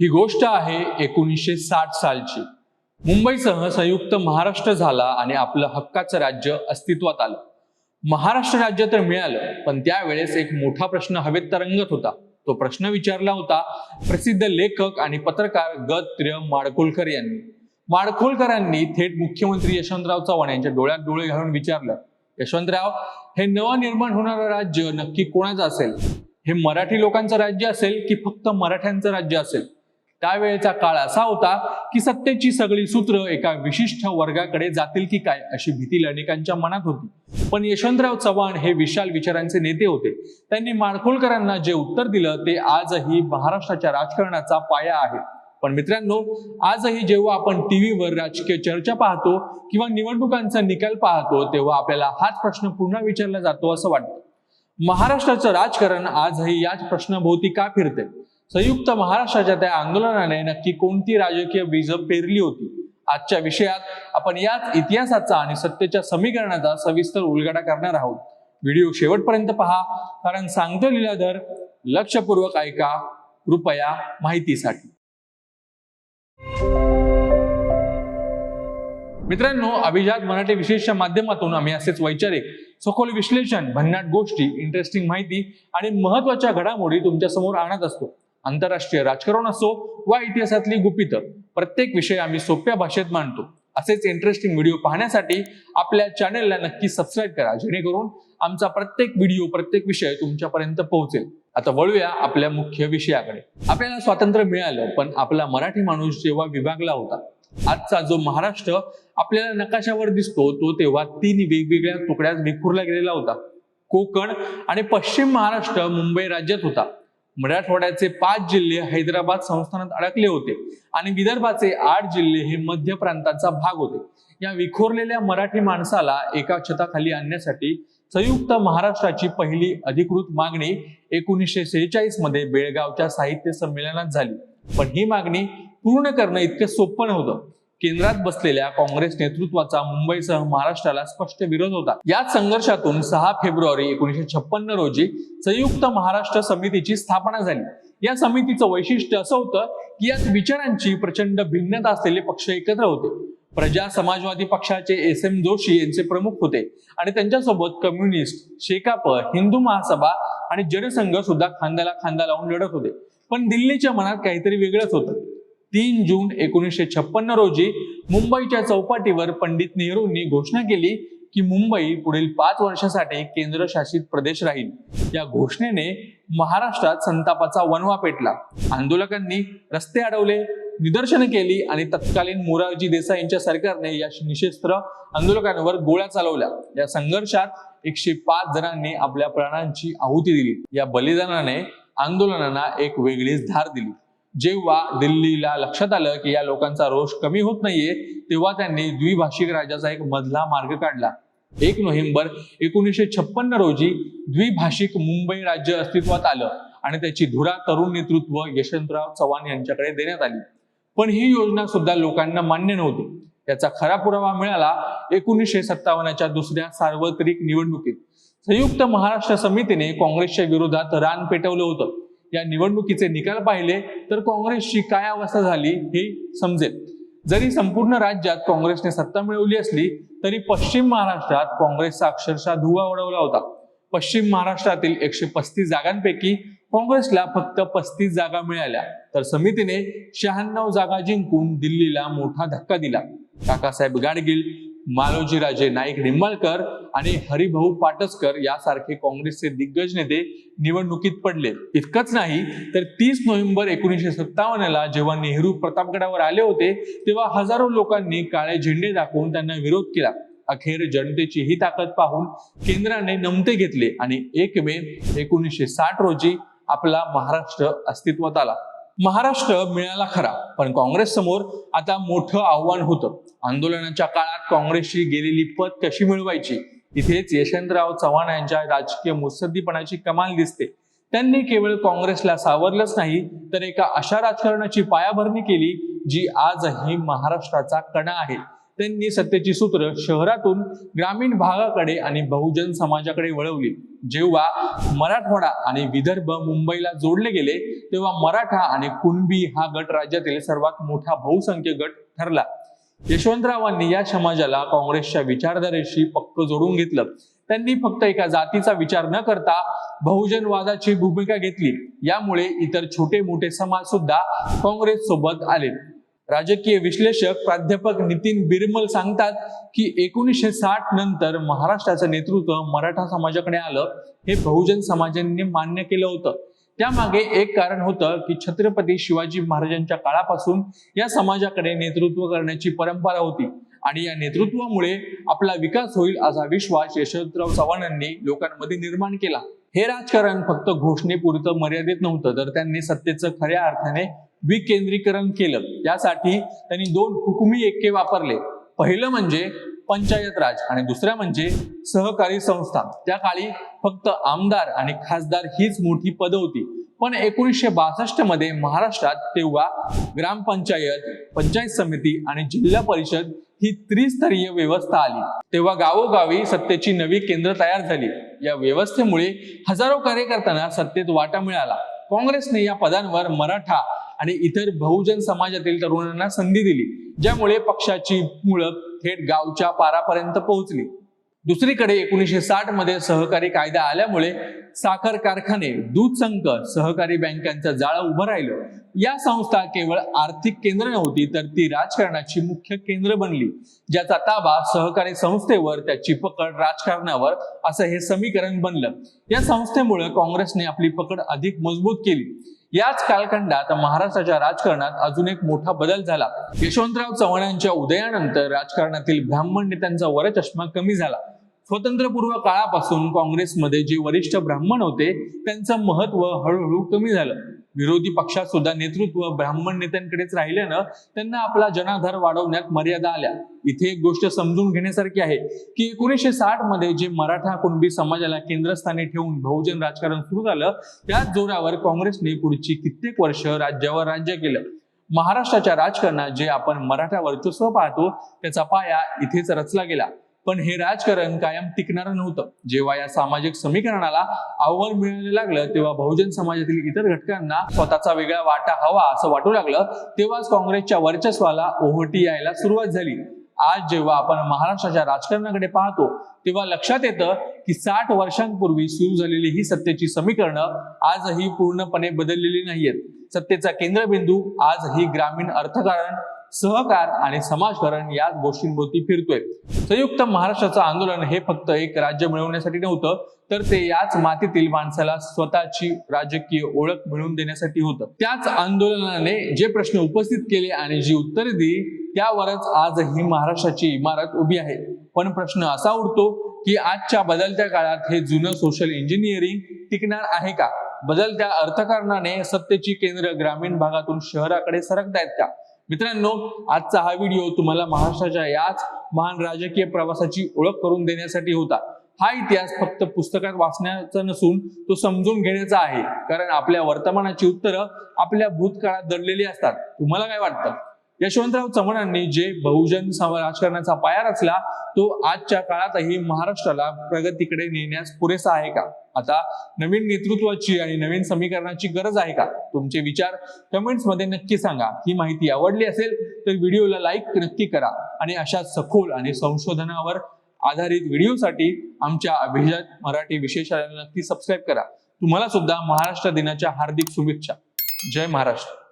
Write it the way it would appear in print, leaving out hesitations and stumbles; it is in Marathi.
ही गोष्ट आहे 1960 सालची। मुंबईसह संयुक्त महाराष्ट्र झाला आणि आपलं हक्काचं राज्य अस्तित्वात आलं। महाराष्ट्र राज्य तर मिळालं, पण त्यावेळेस एक मोठा प्रश्न हवेत तरंगत होता। तो प्रश्न विचारला होता प्रसिद्ध लेखक आणि पत्रकार ग. माडखोलकर यांनी। माडखोलकरांनी थेट मुख्यमंत्री यशवंतराव चव्हाण यांच्या डोळ्यात डोळे घालून विचारलं, यशवंतराव, हे नवनिर्माण होणारं राज्य नक्की कोणाचं असेल? हे मराठी लोकांचं राज्य असेल की फक्त मराठ्यांचं राज्य असेल? त्यावेळेचा काळ असा होता की सत्तेची सगळी सूत्र एका विशिष्ट वर्गाकडे जातील की काय अशी भीती अनेकांच्या मनात होती। पण यशवंतराव चव्हाण हे विशाल विचारांचे नेते होते। त्यांनी माडखोलकरांना जे उत्तर दिलं ते आजही महाराष्ट्राच्या राजकारणाचा पाया आहे। पण मित्रांनो, आजही जेव्हा आपण टीव्हीवर राजकीय चर्चा पाहतो किंवा निवडणुकांचा निकाल पाहतो, तेव्हा आपल्याला हाच प्रश्न पुन्हा विचारला जातो असं वाटतं। महाराष्ट्राचं राजकारण आजही याच प्रश्नाभोवती का फिरते? संयुक्त महाराष्ट्राच्या त्या आंदोलनाने नक्की कोणती राजकीय बीज पेरली होती? आजच्या विषयात आपण याच इतिहासाचा आणि सत्तेच्या समीकरणाचा सविस्तर उलगडा करणार आहोत। व्हिडिओ शेवटपर्यंत पहा, कारण सांगतो लीलाधर, लक्षपूर्वक ऐका कृपया माहितीसाठी। मित्रांनो, अभिजात मराठी विशेषच्या माध्यमातून आम्ही असेच वैचारिक सखोल विश्लेषण, भन्नाट गोष्टी, इंटरेस्टिंग माहिती आणि महत्त्वाच्या घडामोडी तुमच्या समोर आणत असतो। आंतरराष्ट्रीय राजकारण असो वा इतिहासातली गुपितं, प्रत्येक विषय आम्ही सोप्या भाषेत मांडतो। असेच इंटरेस्टिंग व्हिडिओ पाहण्यासाठी आपल्या चॅनेलला नक्की सबस्क्राईब करा, जेणेकरून आमचा प्रत्येक व्हिडिओ, प्रत्येक विषय तुमच्यापर्यंत पोहोचेल। आता वळूया आपल्या मुख्य विषयाकडे। आपल्याला स्वातंत्र्य मिळालं, पण आपला मराठी माणूस जेव्हा विभागला होता, आजचा जो महाराष्ट्र आपल्याला नकाशावर दिसतो तो तेव्हा 3 वेगवेगळ्या तुकड्यात विखुरला गेलेला होता। कोकण आणि पश्चिम महाराष्ट्र मुंबई राज्यात होता। मराठवाड्याचे 5 जिल्हे हैदराबाद संस्थानात अडकले होते आणि विदर्भाचे 8 जिल्हे हे मध्य प्रांताचा भाग होते। या विखुरलेल्या मराठी माणसाला एका छताखाली आणण्यासाठी संयुक्त महाराष्ट्राची पहिली अधिकृत मागणी 1946 मध्ये बेळगावच्या साहित्य संमेलनात झाली। पण ही मागणी पूर्ण करणं इतकं सोपं नव्हतं। केंद्रात बसलेल्या काँग्रेस नेतृत्वाचा मुंबईसह महाराष्ट्राला स्पष्ट विरोध होता। याच संघर्षातून 6 फेब्रुवारी 1956 रोजी संयुक्त महाराष्ट्र समितीची स्थापना झाली। या समितीचं वैशिष्ट्य असं होतं की यात विचारांची प्रचंड भिन्नता असलेले पक्ष एकत्र होते। प्रजा समाजवादी पक्षाचे SM जोशी यांचे प्रमुख होते आणि त्यांच्यासोबत कम्युनिस्ट, शेकाप, हिंदू महासभा आणि जनसंघ सुद्धा खांद्याला खांदा लावून लढत होते। पण दिल्लीच्या मनात काहीतरी वेगळंच होतं। 3 जून 1956 रोजी मुंबईच्या चौपाटीवर पंडित नेहरूंनी घोषणा केली की मुंबई पुढील 5 वर्षासाठी केंद्रशासित प्रदेश राहील। या घोषणेने महाराष्ट्रात संतापाचा वणवा पेटला। आंदोलकांनी रस्ते अडवले, निदर्शने केली आणि तत्कालीन मोरारजी देसाई यांच्या सरकारने या निशस्त्र आंदोलकांवर गोळ्या चालवल्या। या संघर्षात 105 जणांनी आपल्या प्राणांची आहुती दिली। या बलिदानाने आंदोलनांना एक वेगळीच धार दिली। जेव्हा दिल्लीला लक्षात आलं की या लोकांचा रोष कमी होत नाहीये, तेव्हा त्यांनी द्विभाषिक राज्याचा एक मधला मार्ग काढला। 1 नोव्हेंबर 1956 रोजी द्विभाषिक मुंबई राज्य अस्तित्वात आलं आणि त्याची धुरा तरुण नेतृत्व यशवंतराव चव्हाण यांच्याकडे देण्यात आली। पण ही योजना सुद्धा लोकांना मान्य नव्हती। याचा खरा पुरावा मिळाला 1957च्या दुसऱ्या सार्वत्रिक निवडणुकीत। संयुक्त महाराष्ट्र समितीने काँग्रेसच्या विरोधात रान पेटवलं होतं। या निवडणुकीचे निकाल पाहिले तर काँग्रेसची काय अवस्था झाली हे समजेल। जरी संपूर्ण राज्यात काँग्रेसने सत्ता मिळवली असली तरी पश्चिम महाराष्ट्रात काँग्रेसचा अक्षरशः धुव्वा उडवला होता। पश्चिम महाराष्ट्रातील 135 जागांपैकी काँग्रेसला फक्त 35 जागा मिळाल्या, तर समितीने 96 जागा जिंकून दिल्लीला मोठा धक्का दिला। काकासाहेब गाडगीळ, मालोजीराजे नाईक निंबाळकर आणि हरिभाऊ पाटसकर यासारखे काँग्रेसचे दिग्गज नेते निवडणुकीत पडले। इतकंच नाही तर 30 नोव्हेंबर 1957ला जेव्हा नेहरू प्रतापगडावर आले होते, तेव्हा हजारो लोकांनी काळे झेंडे दाखवून त्यांना विरोध केला। अखेर जनतेची ही ताकद पाहून केंद्राने नमते घेतले आणि 1 मे 1960 रोजी आपला महाराष्ट्र अस्तित्वात आला। महाराष्ट्र मिळाला खरा, पण काँग्रेस समोर आता मोठं आव्हान होतं। आंदोलनाच्या काळात काँग्रेसची गेलेली पत कशी मिळवायची? इथेच यशवंतराव चव्हाण यांच्या राजकीय मुत्सद्दीपणाची कमाल दिसते। त्यांनी केवळ काँग्रेसला सावरलंच नाही, तर एका अशा राजकारणाची पायाभरणी केली जी आजही महाराष्ट्राचा कणा आहे। त्यांनी सत्तेची सूत्र शहरातून ग्रामीण भागाकडे आणि बहुजन समाजाकडे वळवली। जेव्हा मराठवाडा आणि विदर्भ मुंबईला जोडले गेले तेव्हा मराठा आणि कुणबी हा गट राज्यातील सर्वात मोठा बहुसंख्य गट ठरला। यशवंतरावांनी या समाजाला काँग्रेसच्या विचारधारेशी पक्क जोडून घेतलं। त्यांनी फक्त एका जातीचा विचार न करता बहुजनवादाची भूमिका घेतली। यामुळे इतर छोटे मोठे समाज सुद्धा काँग्रेस सोबत आले। राजकीय विश्लेषक प्राध्यापक नितीन बिरमल सांगतात की 1960 नंतर महाराष्ट्राचं नेतृत्व मराठा समाजाकडे आलं हे बहुजन समाजांनी मान्य केलं होतं। त्यामागे एक कारण होतं की छत्रपती शिवाजी महाराजांच्या काळापासून या समाजाकडे नेतृत्व करण्याची परंपरा होती आणि या नेतृत्वामुळे आपला विकास होईल असा विश्वास यशवंतराव चव्हाणांनी लोकांमध्ये निर्माण केला। हे राजकारण फक्त घोषणेपुरतं मर्यादित नव्हतं, तर त्यांनी सत्तेचं खऱ्या अर्थाने विकेंद्रीकरण केलं। यासाठी त्यांनी 2 हुकुमी एक्के वापरले। पहिलं म्हणजे पंचायत राज आणि दुसरा म्हणजे सहकारी संस्था। त्या काळी फक्त आमदार आणि खासदार हीच मोठी पदं होती, पण 1962 मध्ये महाराष्ट्रात तेव्हा ग्रामपंचायत, पंचायत समिती आणि जिल्हा परिषद ही त्रिस्तरीय व्यवस्था आली। तेव्हा गावोगावी सत्तेची नवी केंद्र तयार झाली। या व्यवस्थेमुळे हजारो कार्यकर्त्यांना सत्तेत वाटा मिळाला। काँग्रेसने या पदांवर मराठा आणि इतर बहुजन समाजातील तरुणांना संधी दिली, ज्यामुळे पक्षाची मुळं थेट गावच्या पारापर्यंत पोहोचली। दुसरीकडे 1960 मध्ये सहकारी कायदा आल्यामुळे साखर कारखाने, दूध संघ, सहकारी बँकांचं जाळं उभं राहिलं। या संस्था केवळ आर्थिक केंद्र नव्हती, तर ती राजकारणाची मुख्य केंद्र बनली, ज्याचा ताबा सहकारी संस्थेवर, त्याची पकड राजकारणावर, असं हे समीकरण बनलं। या संस्थेमुळे काँग्रेसने आपली पकड अधिक मजबूत केली। याच कालखंडात महाराष्ट्राच्या राजकारणात अजून एक मोठा बदल झाला। यशवंतराव चव्हाणांच्या उदयानंतर राजकारणातील ब्राह्मण नेत्यांचा वरचष्मा कमी झाला। स्वातंत्र्यपूर्व काळापासून काँग्रेसमध्ये जे वरिष्ठ ब्राह्मण होते त्यांचं महत्व हळूहळू कमी झालं। विरोधी पक्षात सुद्धा नेतृत्व ब्राह्मण नेत्यांकडेच राहिल्यानं त्यांना आपला जनाधार वाढवण्यात मर्यादा आल्या। इथे एक गोष्ट समजून घेण्यासारखी आहे की 1960 मध्ये जे मराठा कुणबी समाजाला केंद्रस्थानी ठेवून बहुजन राजकारण सुरू झालं, त्याच जोरावर काँग्रेसने पुढची कित्येक वर्ष राज्यावर राज्य केलं। महाराष्ट्राच्या राजकारणात जे आपण मराठा वर्चस्व पाहतो त्याचा पाया इथेच रचला गेला। पण हे राजकारण कायम टिकणारं नव्हतं। जेव्हा या सामाजिक समीकरणाला आव्हान मिळायला लागलं तेव्हा बहुजन समाजातील इतर घटकांना स्वतःचा वेगळा वाटा हवा असं वाटू लागलं, तेव्हाच काँग्रेसच्या वर्चस्वाला ओहोटी यायला सुरुवात झाली। आज जेव्हा आपण महाराष्ट्राच्या राजकारणाकडे पाहतो तेव्हा लक्षात येतं की 60 वर्षांपूर्वी सुरू झालेली ही सत्तेची समीकरणं आजही पूर्णपणे बदललेली नाहीयेत। सत्तेचा केंद्रबिंदू आजही ग्रामीण अर्थकारण, सहकार आणि समाजकारण याच गोष्टींभोवती फिरतोय। संयुक्त महाराष्ट्राचं आंदोलन हे फक्त एक राज्य मिळवण्यासाठी नव्हतं, तर ते याच मातीतील माणसाला स्वतःची राजकीय ओळख मिळवून देण्यासाठी होतं। त्याच आंदोलनाने जे प्रश्न उपस्थित केले आणि जी उत्तरे दिली त्यावरच आजही महाराष्ट्राची इमारत उभी आहे। पण प्रश्न असा उरतो की आजच्या बदलत्या काळात हे जुनं सोशल इंजिनिअरिंग टिकणार आहे का? बदलत्या अर्थकारणाने सत्तेची केंद्र ग्रामीण भागातून शहराकडे सरकतायत का? मित्रांनो, आजचा हा व्हिडिओ तुम्हाला महाराष्ट्राच्या याच महान राजकीय प्रवासाची ओळख करून देण्यासाठी होता। हा इतिहास फक्त पुस्तकात वाचण्याचा नसून तो समजून घेण्याचा आहे, कारण आपल्या वर्तमानाची उत्तरं आपल्या भूतकाळात दडलेली असतात। तुम्हाला काय वाटतं? यशवंतराव चव्हाणांनी जे बहुजन राजकारणाचा पाया रचला तो आजच्या काळातही महाराष्ट्राला प्रगतीकडे नेण्यास पुरेसा आहे का? आता नवीन नेतृत्वाची आणि नवीन समीकरणाची गरज आहे का? तुमचे विचार कमेंट्स मध्ये नक्की सांगा। ही माहिती आवडली असेल तर व्हिडिओला लाईक नक्की करा आणि अशा सखोल आणि संशोधनावर आधारित व्हिडिओसाठी आमच्या अभिजात मराठी विशेष चॅनलला नक्की सबस्क्राईब करा। तुम्हाला सुद्धा महाराष्ट्र दिनाच्या हार्दिक शुभेच्छा। जय महाराष्ट्र।